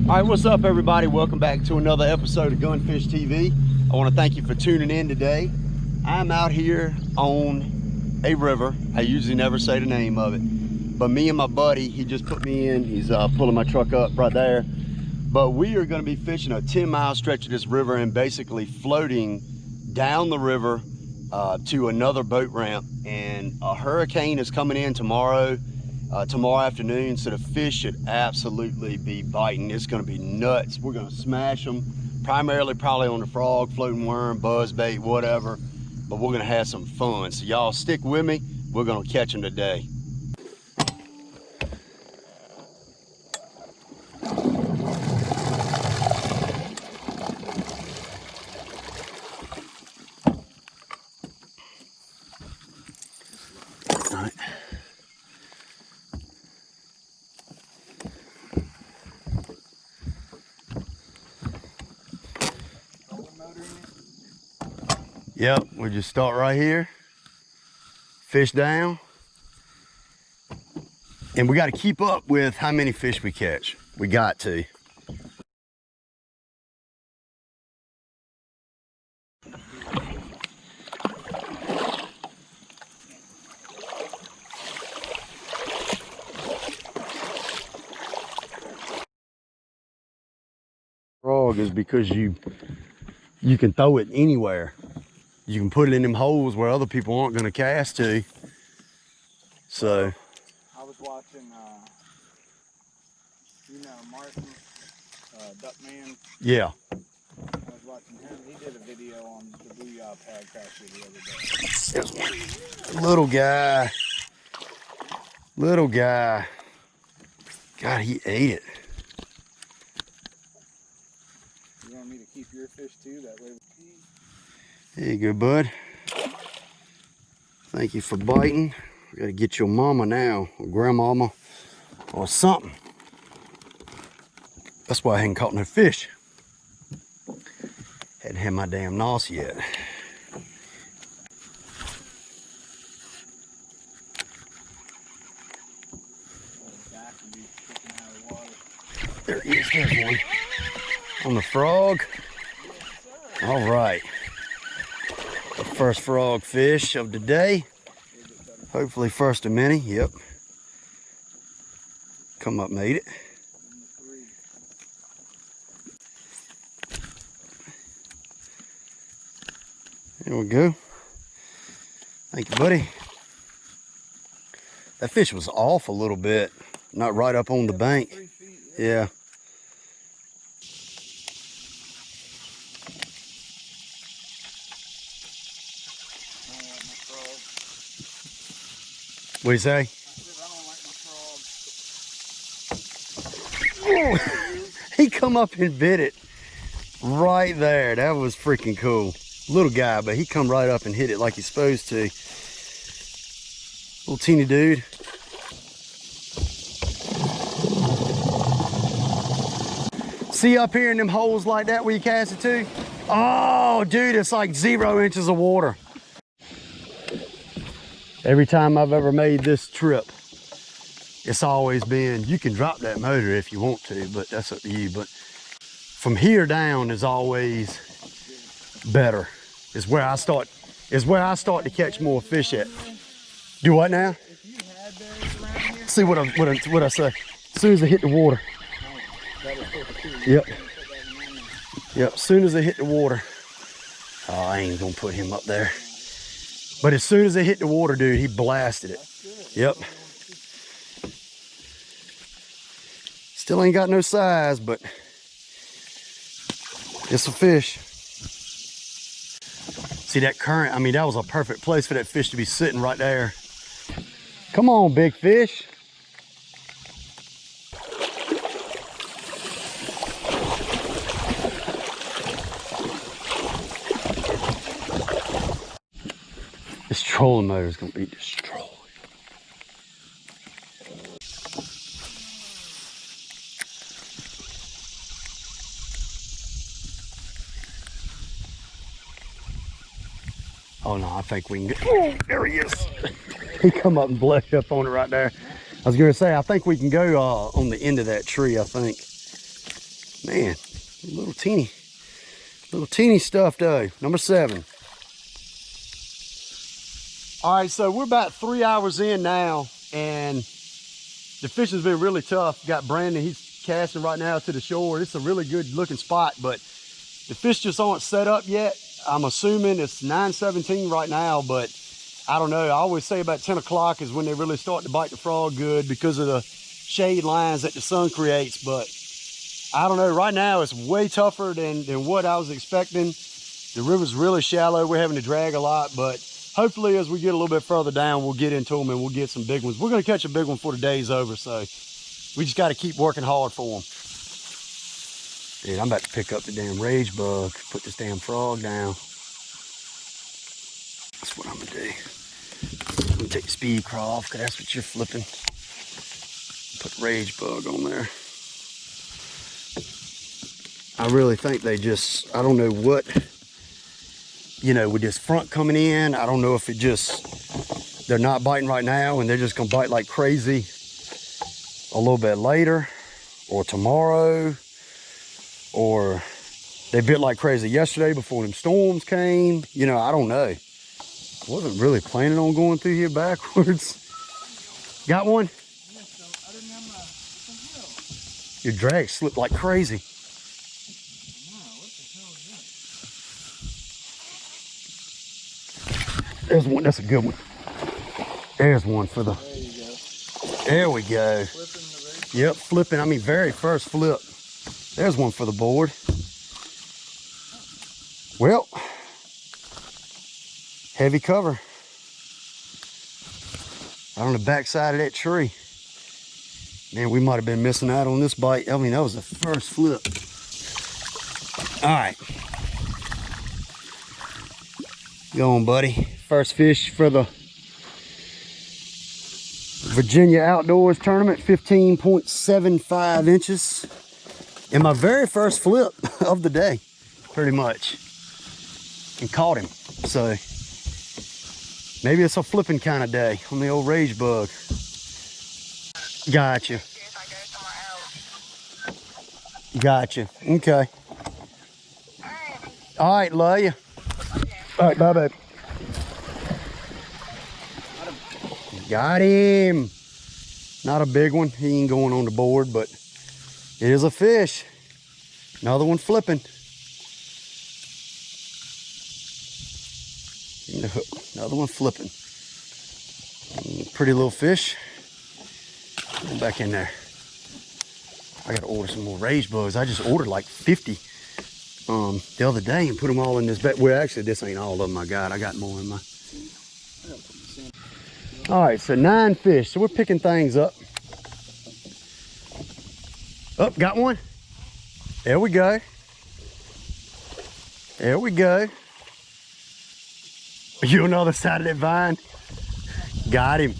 All right, what's up, everybody? Welcome back to another episode of Gunfish TV. I want to thank you for tuning in today. I'm out here on a river. I usually never say the name of it, but me and my buddy, he just put me in. He's pulling my truck up right there. But we are going to be fishing a 10-mile stretch of this river and basically floating down the river to another boat ramp. And a hurricane is coming in tomorrow afternoon, so the fish should absolutely be biting. It's going to be nuts. We're going to smash them, primarily probably on the frog, floating worm, buzz bait, whatever, but we're going to have some fun. So y'all stick with me. We're going to catch them today. All right. Yep, we just start right here, fish down, and we got to keep up with how many fish we catch. We got to. Frog is because you can throw it anywhere. You can put it in them holes where other people aren't going to cast to. So I was watching, you know, Martin, Duckman. Yeah. I was watching him. He did a video on the Booyah pad catcher the other day. Little guy. Little guy. God, he ate it. You want me to keep your fish too? That way we can. There you go, bud. Thank you for biting. We gotta get your mama now, or grandmama, or something. That's why I hadn't caught no fish. Hadn't had my damn nos yet. There he is, there's one. On the frog. All right. The first frog fish of the day. Hopefully first of many. Yep. Come up, made it. There we go. Thank you, buddy. That fish was off a little bit. Not right up on the bank. Yeah. What do you say? I said I don't like my frog. He come up and bit it right there. That was freaking cool. Little guy, but he come right up and hit it like he's supposed to. Little teeny dude. See up here in them holes like that where you cast it to? Oh, dude, it's like 0 inches of water. Every time I've ever made this trip, it's always been, you can drop that motor if you want to, but that's up to you. But from here down is always better. Is where I start to catch more fish at. Do what now? See what I say. As soon as I hit the water. Yep. Yep, as soon as I hit the water. Oh, I ain't gonna put him up there. But as soon as I hit the water, dude, he blasted it. Yep. Still ain't got no size, but it's a fish. See that current? I mean, that was a perfect place for that fish to be sitting right there. Come on, big fish. This trolling motor is going to be destroyed. Oh no, I think we can get, oh, there he is. He come up and blushed up on it right there. I was going to say, I think we can go on the end of that tree, I think. Man, little teeny stuff though. Number 7. All right, so we're about 3 hours in now, and the fishing's been really tough. Got Brandon, he's casting right now to the shore. It's a really good looking spot, but the fish just aren't set up yet. I'm assuming it's 9:17 right now, but I don't know. I always say about 10 o'clock is when they really start to bite the frog good because of the shade lines that the sun creates. But I don't know. Right now it's way tougher than what I was expecting. The river's really shallow. We're having to drag a lot, but hopefully as we get a little bit further down, we'll get into them and we'll get some big ones. We're going to catch a big one before the day's over, so we just got to keep working hard for them. Dude, I'm about to pick up the damn rage bug, put this damn frog down. That's what I'm going to do. I'm going to take the speed crawl off because that's what you're flipping. Put the rage bug on there. I really think they just, I don't know what, you know, with this front coming in, I don't know if it just, they're not biting right now and they're just gonna bite like crazy a little bit later or tomorrow, or they bit like crazy yesterday before them storms came. You know, I don't know. Wasn't really planning on going through here backwards. Got one? Your drag slipped like crazy. There's one, that's a good one. There's one for the, There you go. there we go. Flipping the rage. Yep, flipping, I mean very first flip. There's one for the board. Well, heavy cover. Out on the backside of that tree. Man, we might have been missing out on this bite. I mean, that was the first flip. All right. Go on, buddy. First fish for the Virginia Outdoors Tournament, 15.75 inches. And my very first flip of the day, pretty much. And caught him. So maybe it's a flipping kind of day on the old rage bug. Gotcha. Gotcha. Okay. All right, love you. All right, bye, babe. Got him. Not a big one. He ain't going on the board, but it is a fish. Another one flipping. Another one flipping. Pretty little fish. Go back in there. I gotta order some more rage bugs. I just ordered like 50 the other day and put them all in this bag. Well, actually, this ain't all of them I got. I got more in my. All right, so 9 fish. So we're picking things up. Oh, got one. There we go. There we go. You on the other side of that vine? Got him. Hit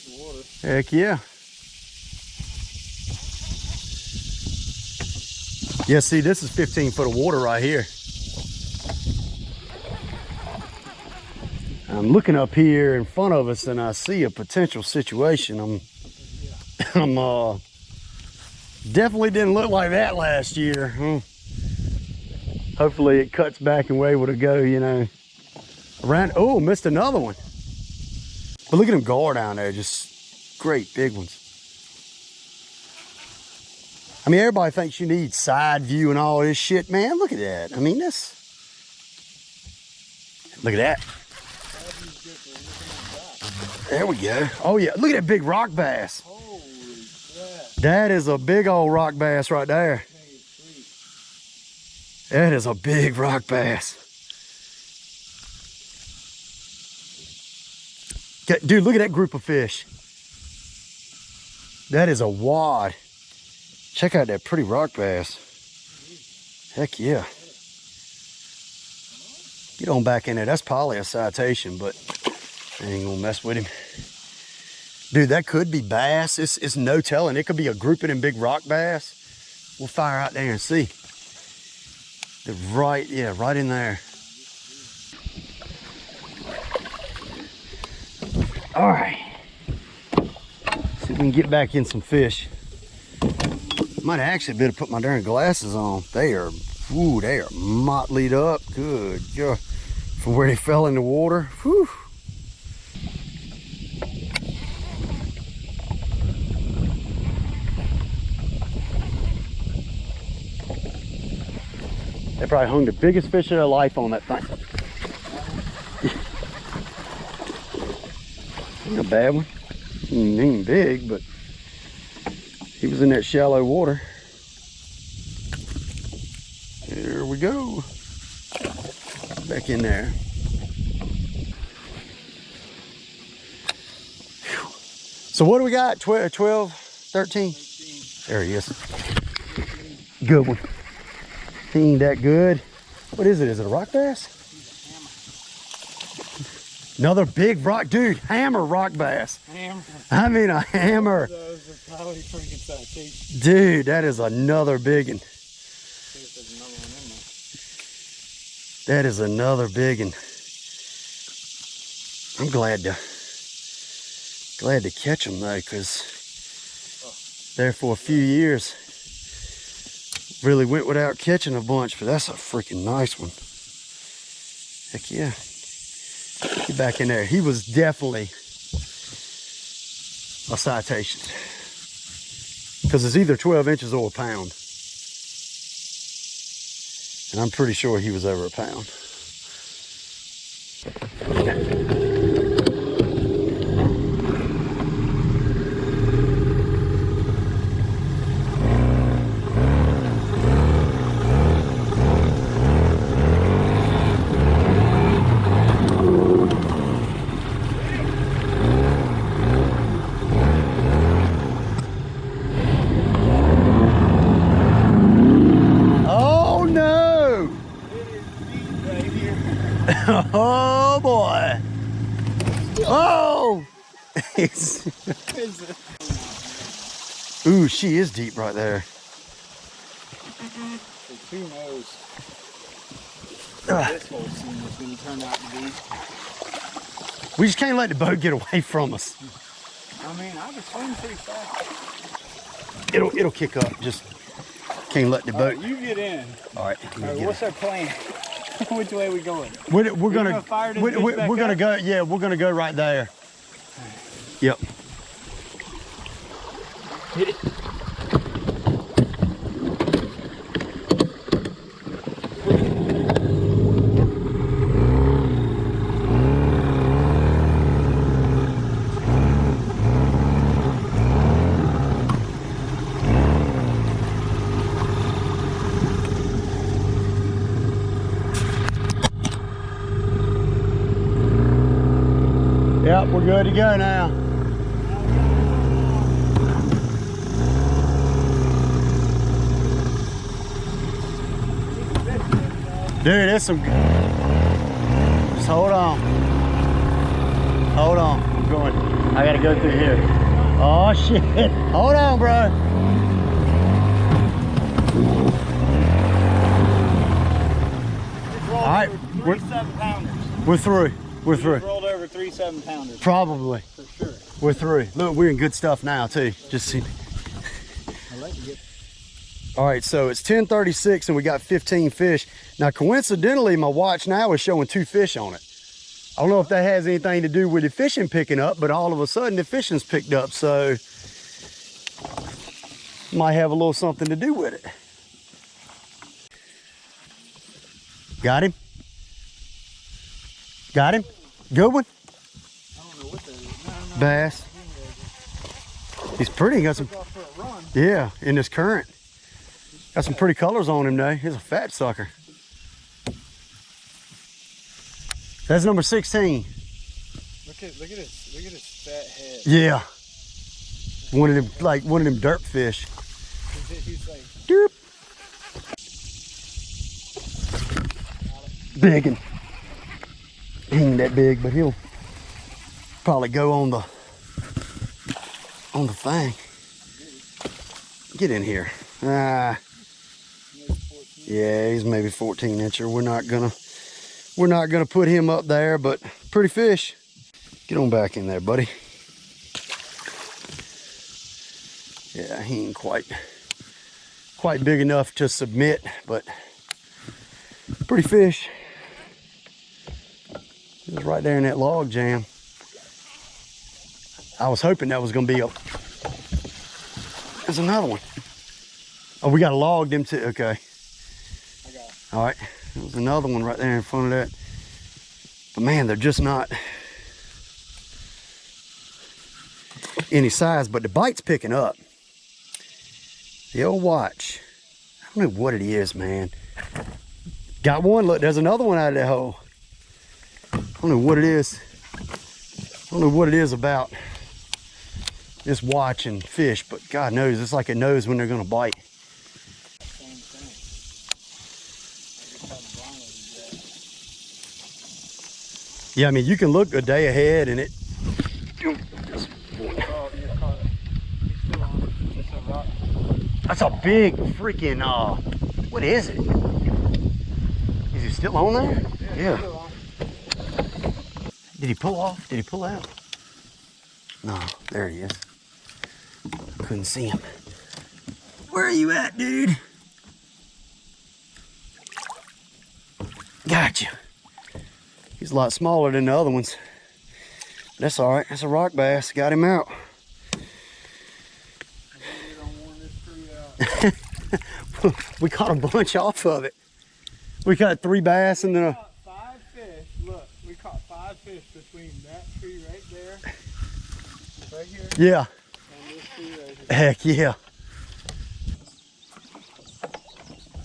the water. Heck yeah. Yeah, see, this is 15 foot of water right here. I'm looking up here in front of us and I see a potential situation. I'm definitely didn't look like that last year. Hopefully it cuts back and we're able to go, you know, around. Oh, missed another one. But look at them gar down there, just great big ones. I mean, everybody thinks you need side view and all this shit, man. Look at that. I mean, this. Look at that. There we go. Oh yeah, look at that big rock bass. Holy crap. That is a big old rock bass right there. That is a big rock bass. Dude, look at that group of fish. That is a wad. Check out that pretty rock bass. Heck yeah. Get on back in there. That's probably a citation, but I ain't gonna mess with him. Dude, that could be bass. It's no telling. It could be a grouping in big rock bass. We'll fire out there and see. They're right, yeah, right in there. All right. See if we can get back in some fish. Might actually better put my darn glasses on. They are, ooh, they are motleyed up. Good God. From where they fell in the water. Whew. They probably hung the biggest fish of their life on that thing. Ain't a bad one. He ain't big, but he was in that shallow water. There we go. Back in there. Whew. So what do we got? 12, 13? 13. There he is. Good one. He ain't that good. What is it? Is it a rock bass? Another big rock, dude. Hammer rock bass. Hammer. I mean a hammer. Those are probably freaking citation. Dude, that is another big one. See if there's another one in there. That is another big one. I'm glad to catch them though, because there for a few years really went without catching a bunch, but that's a freaking nice one. Heck yeah. Get back in there. He was definitely a citation, because it's either 12 inches or a pound, and I'm pretty sure he was over a pound. Oh boy! Oh! Ooh, she is deep right there. So who knows what this whole scene is going to turn out to be. We just can't let the boat get away from us. I mean, I can swim pretty fast. It'll kick up. Just can't let the boat. Right, you get in. All right. What's our plan? Which way are we going? We're gonna fire this we're gonna up? go. Yeah, we're gonna go right there. Yep. Hit it. Yep, we're good to go now. Dude, there's some. Just hold on. Hold on. I'm going. I gotta go through here. Oh shit. Hold on, bro. All right. We're 7-pounders. We're through. We're through. Rolled over 3 7-pounders. Probably. For sure. We're through. Look, we're in good stuff now too. Just see. I'll let you get. All right, so it's 10:36 and we got 15 fish. Now, coincidentally, my watch now is showing 2 fish on it. I don't know if that has anything to do with the fishing picking up, but all of a sudden the fishing's picked up, so might have a little something to do with it. Got him? Got him? Good one? I don't know what that is. No. Bass. He's pretty. He got some. Off for a run. Yeah, in this current. Got some pretty colors on him though. He's a fat sucker. That's number 16. Look at his fat head. Yeah. One of them derp fish. He's like Derp. Big one. He ain't that big, but he'll probably go on the thing. Get in here. Ah. Yeah, he's maybe 14 incher. We're not gonna put him up there, but pretty fish. Get on back in there, buddy. Yeah, he ain't quite quite big enough to submit, but pretty fish. It was right there in that log jam. I was hoping that was gonna be a, there's another one. Oh, we got to log them too, okay. I got it. All right, there's another one right there in front of that. But man, they're just not any size, but the bite's picking up. The old watch. I don't know what it is, man. Got one, look, there's another one out of that hole. I don't know what it is. I don't know what it is about this watch and fish, but God knows, it's like it knows when they're gonna bite. Same thing. I just had a blind with Yeah, I mean, you can look a day ahead and it. that. Oh, you caught it. He's still on. It's a rock. That's a big freaking, what is it? Is he still on there? Yeah. He's still on. Did he pull off? Did he pull out? No, there he is. Couldn't see him. Where are you at, dude? Gotcha. He's a lot smaller than the other ones. That's all right. That's a rock bass. Got him out. We caught a bunch off of it. We caught 3 bass and then a... We caught 5 fish. Look, we caught 5 fish between that tree right there, right here, Yeah. and this tree right here. Heck yeah.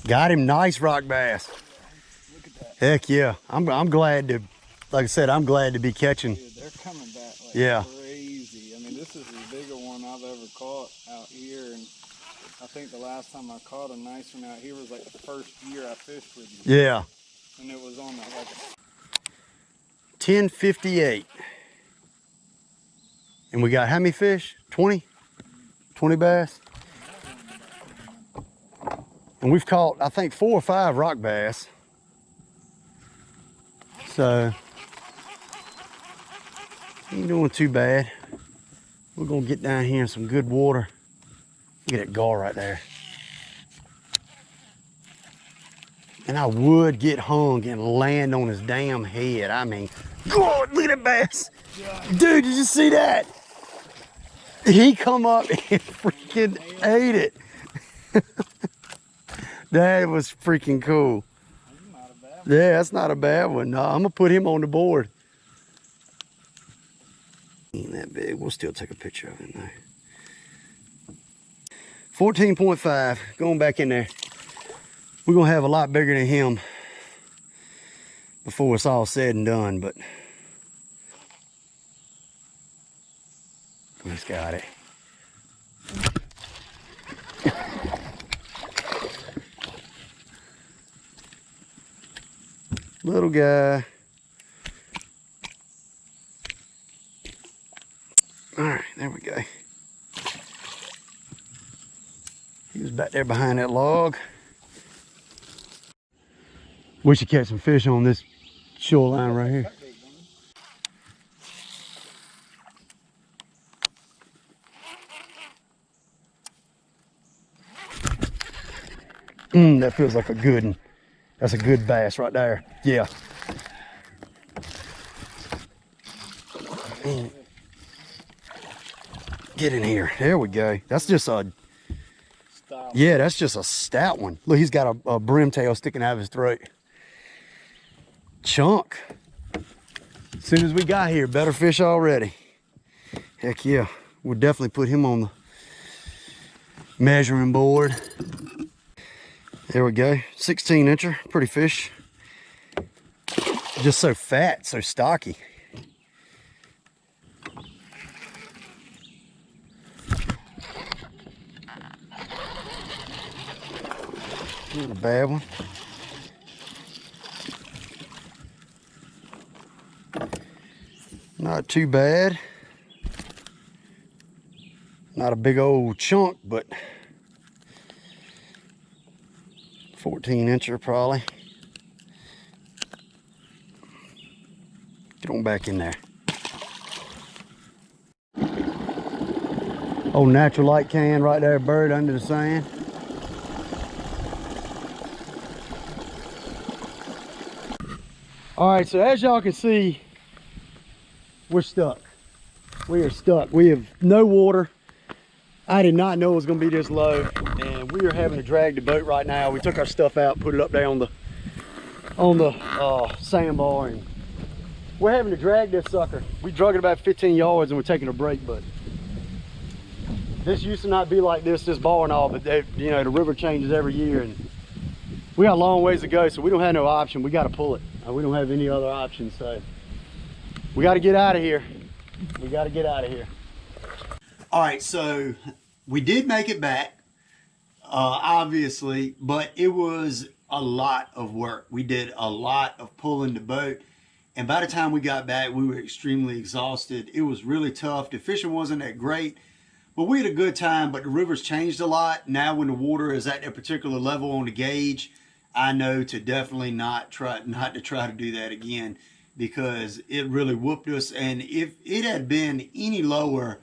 Got him. Nice rock bass. Look at that. Heck yeah. I'm glad to, like I said, I'm glad to be catching. Dude, they're coming back like Yeah. crazy. I mean, this is the bigger one I've ever caught out here, and I think the last time I caught a nice one out here was like the first year I fished with you. Yeah. And it was on like a 1058. And we got how many fish? 20? 20 bass? And we've caught, I think, 4 or 5 rock bass. So, ain't doing too bad. We're gonna get down here in some good water. Look at that gar right there. And I would get hung and land on his damn head. I mean, God, look at that bass. Dude, did you see that? He come up and freaking ate it. That was freaking cool. That's not a bad one. Yeah, that's not a bad one. No, I'm gonna put him on the board. Ain't that big. We'll still take a picture of him though. 14.5, going back in there. We're gonna have a lot bigger than him before it's all said and done, but he's got it. Little guy. All right, there we go. He was back there behind that log. We should catch some fish on this shoreline right here. That feels like a good one. That's a good bass right there. Yeah. Get in here. There we go. That's just a, yeah, that's just a stout one. Look, he's got a brim tail sticking out of his throat. Chunk. As soon as we got here, better fish already. Heck yeah. We'll definitely put him on the measuring board. There we go. 16 incher. Pretty fish. Just so fat, so stocky. Not a bad one. Not too bad. Not a big old chunk, but 14 incher probably. Get on back in there. Old natural light can right there, bird under the sand. All right, so as y'all can see, we're stuck. We are stuck. We have no water. I did not know it was gonna be this low, and we are having to drag the boat right now. We took our stuff out, put it up there on the sandbar, and we're having to drag this sucker. We drug it about 15 yards and we're taking a break, but this used to not be like this bar and all, but you know, the river changes every year, and we got a long ways to go, so we don't have no option. We got to pull it. We don't have any other option, so we got to get out of here. We got to get out of here. All right, so we did make it back, obviously, but it was a lot of work. We did a lot of pulling the boat, and by the time we got back, we were extremely exhausted. It was really tough. The fishing wasn't that great, but we had a good time. But the river's changed a lot. Now when the water is at that particular level on the gauge, I know to definitely not to try to do that again, because it really whooped us. And if it had been any lower,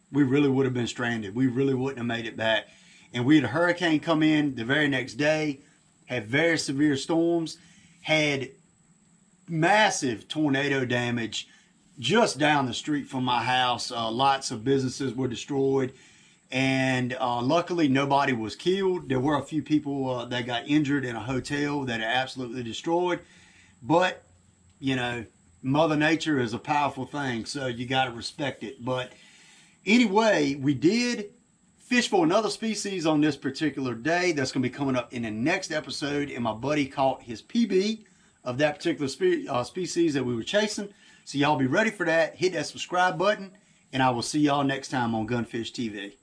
we really would have been stranded. We really wouldn't have made it back. And we had a hurricane come in the very next day, had very severe storms, had massive tornado damage just down the street from my house. Lots of businesses were destroyed, and luckily nobody was killed. There were a few people that got injured in a hotel that are absolutely destroyed, but you know, Mother Nature is a powerful thing, so you got to respect it. But anyway, we did fish for another species on this particular day. That's going to be coming up in the next episode, and my buddy caught his PB of that particular species that we were chasing. So y'all be ready for that. Hit that subscribe button, and I will see y'all next time on Gunfish TV.